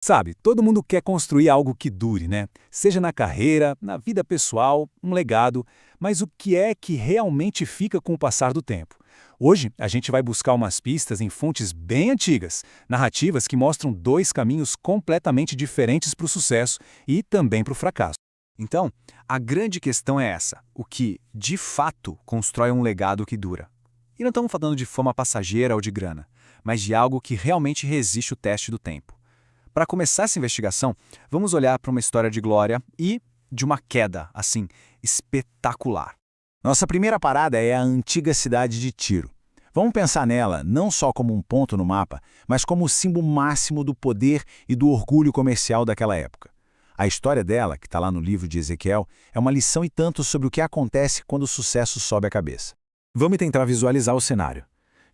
Sabe, todo mundo quer construir algo que dure, né? Seja na carreira, na vida pessoal, um legado, mas o que é que realmente fica com o passar do tempo? Hoje, a gente vai buscar umas pistas em fontes bem antigas, narrativas que mostram dois caminhos completamente diferentes para o sucesso e também para o fracasso. Então, a grande questão é essa: o que, de fato, constrói um legado que dura? E não estamos falando de fama passageira ou de grana, mas de algo que realmente resiste o teste do tempo. Para começar essa investigação, vamos olhar para uma história de glória e de uma queda, assim, espetacular. Nossa primeira parada é a antiga cidade de Tiro. Vamos pensar nela não só como um ponto no mapa, mas como o símbolo máximo do poder e do orgulho comercial daquela época. A história dela, que está lá no livro de Ezequiel, é uma lição e tanto sobre o que acontece quando o sucesso sobe a cabeça. Vamos tentar visualizar o cenário.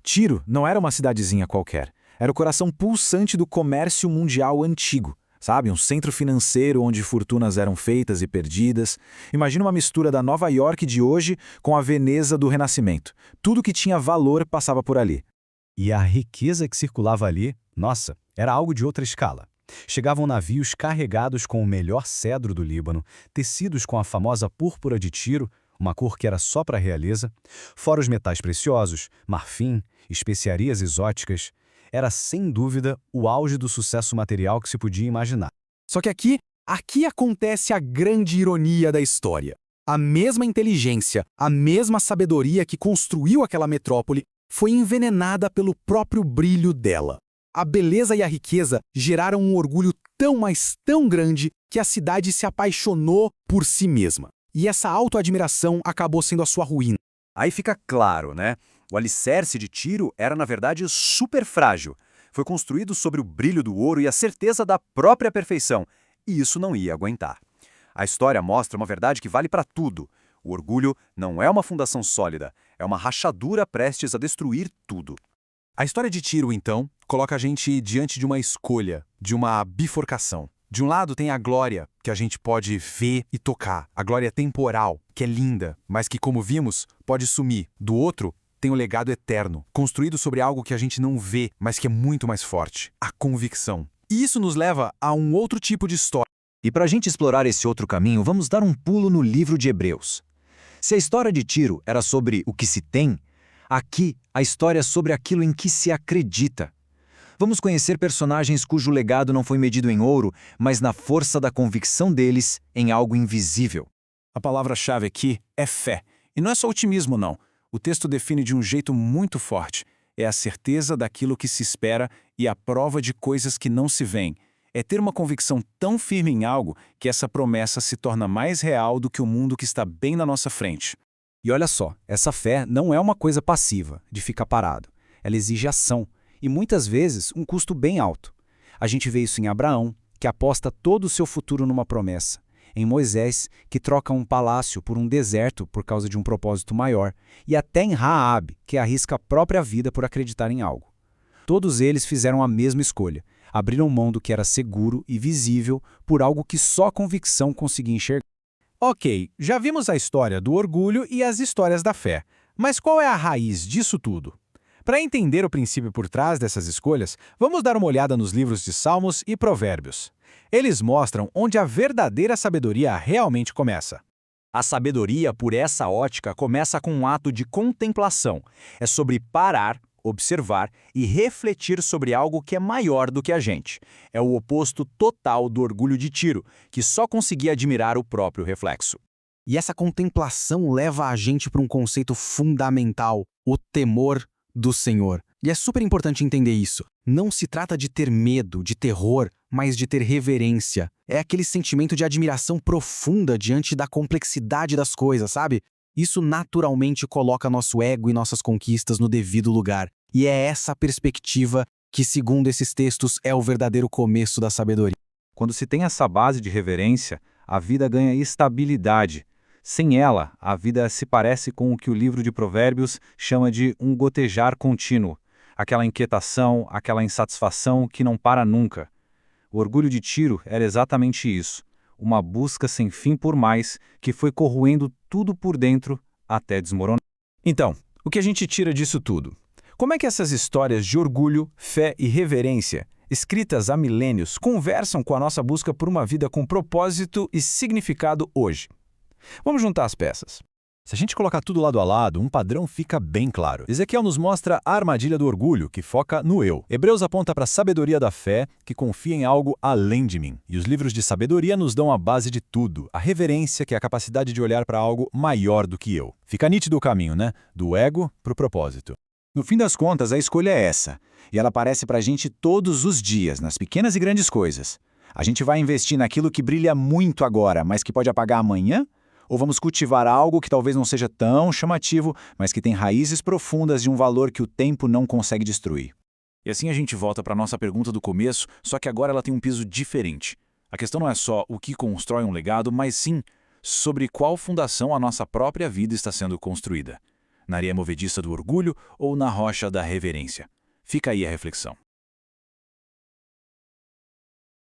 Tiro não era uma cidadezinha qualquer. Era o coração pulsante do comércio mundial antigo. Sabe, um centro financeiro onde fortunas eram feitas e perdidas. Imagina uma mistura da Nova York de hoje com a Veneza do Renascimento. Tudo que tinha valor passava por ali. E a riqueza que circulava ali, nossa, era algo de outra escala. Chegavam navios carregados com o melhor cedro do Líbano, tecidos com a famosa púrpura de Tiro, uma cor que era só para a realeza, fora os metais preciosos, marfim, especiarias exóticas. Era, sem dúvida, o auge do sucesso material que se podia imaginar. Só que aqui acontece a grande ironia da história. A mesma inteligência, a mesma sabedoria que construiu aquela metrópole foi envenenada pelo próprio brilho dela. A beleza e a riqueza geraram um orgulho tão, mas tão grande que a cidade se apaixonou por si mesma. E essa autoadmiração acabou sendo a sua ruína. Aí fica claro, né? O alicerce de Tiro era, na verdade, super frágil. Foi construído sobre o brilho do ouro e a certeza da própria perfeição. E isso não ia aguentar. A história mostra uma verdade que vale para tudo. O orgulho não é uma fundação sólida, é uma rachadura prestes a destruir tudo. A história de Tiro, então, coloca a gente diante de uma escolha, de uma bifurcação. De um lado tem a glória, que a gente pode ver e tocar, a glória temporal, que é linda, mas que, como vimos, pode sumir. Do outro, tem o legado eterno, construído sobre algo que a gente não vê, mas que é muito mais forte, a convicção. E isso nos leva a um outro tipo de história. E para a gente explorar esse outro caminho, vamos dar um pulo no livro de Hebreus. Se a história de Tiro era sobre o que se tem, aqui a história é sobre aquilo em que se acredita. Vamos conhecer personagens cujo legado não foi medido em ouro, mas na força da convicção deles em algo invisível. A palavra-chave aqui é fé. E não é só otimismo, não. O texto define de um jeito muito forte. É a certeza daquilo que se espera e a prova de coisas que não se veem. É ter uma convicção tão firme em algo que essa promessa se torna mais real do que o mundo que está bem na nossa frente. E olha só, essa fé não é uma coisa passiva, de ficar parado. Ela exige ação. E muitas vezes um custo bem alto. A gente vê isso em Abraão, que aposta todo o seu futuro numa promessa. Em Moisés, que troca um palácio por um deserto por causa de um propósito maior. E até em Raabe, que arrisca a própria vida por acreditar em algo. Todos eles fizeram a mesma escolha. Abriram mão do que era seguro e visível por algo que só a convicção conseguia enxergar. Ok, já vimos a história do orgulho e as histórias da fé. Mas qual é a raiz disso tudo? Para entender o princípio por trás dessas escolhas, vamos dar uma olhada nos livros de Salmos e Provérbios. Eles mostram onde a verdadeira sabedoria realmente começa. A sabedoria, por essa ótica, começa com um ato de contemplação. É sobre parar, observar e refletir sobre algo que é maior do que a gente. É o oposto total do orgulho de Tiro, que só conseguia admirar o próprio reflexo. E essa contemplação leva a gente para um conceito fundamental, o temor do Senhor. E é super importante entender isso. Não se trata de ter medo, de terror, mas de ter reverência. É aquele sentimento de admiração profunda diante da complexidade das coisas, sabe? Isso naturalmente coloca nosso ego e nossas conquistas no devido lugar. E é essa perspectiva que, segundo esses textos, é o verdadeiro começo da sabedoria. Quando se tem essa base de reverência, a vida ganha estabilidade. Sem ela, a vida se parece com o que o livro de Provérbios chama de um gotejar contínuo. Aquela inquietação, aquela insatisfação que não para nunca. O orgulho de Tiro era exatamente isso. Uma busca sem fim por mais, que foi corroendo tudo por dentro até desmoronar. Então, o que a gente tira disso tudo? Como é que essas histórias de orgulho, fé e reverência, escritas há milênios, conversam com a nossa busca por uma vida com propósito e significado hoje. Vamos juntar as peças. Se a gente colocar tudo lado a lado, um padrão fica bem claro. Ezequiel nos mostra a armadilha do orgulho, que foca no eu. Hebreus aponta para a sabedoria da fé, que confia em algo além de mim. E os livros de sabedoria nos dão a base de tudo, a reverência, que é a capacidade de olhar para algo maior do que eu. Fica nítido o caminho, né? Do ego para o propósito. No fim das contas, a escolha é essa. E ela aparece para a gente todos os dias, nas pequenas e grandes coisas. A gente vai investir naquilo que brilha muito agora, mas que pode apagar amanhã? Ou vamos cultivar algo que talvez não seja tão chamativo, mas que tem raízes profundas de um valor que o tempo não consegue destruir? E assim a gente volta para a nossa pergunta do começo, só que agora ela tem um peso diferente. A questão não é só o que constrói um legado, mas sim sobre qual fundação a nossa própria vida está sendo construída. Na areia movediça do orgulho ou na rocha da reverência? Fica aí a reflexão.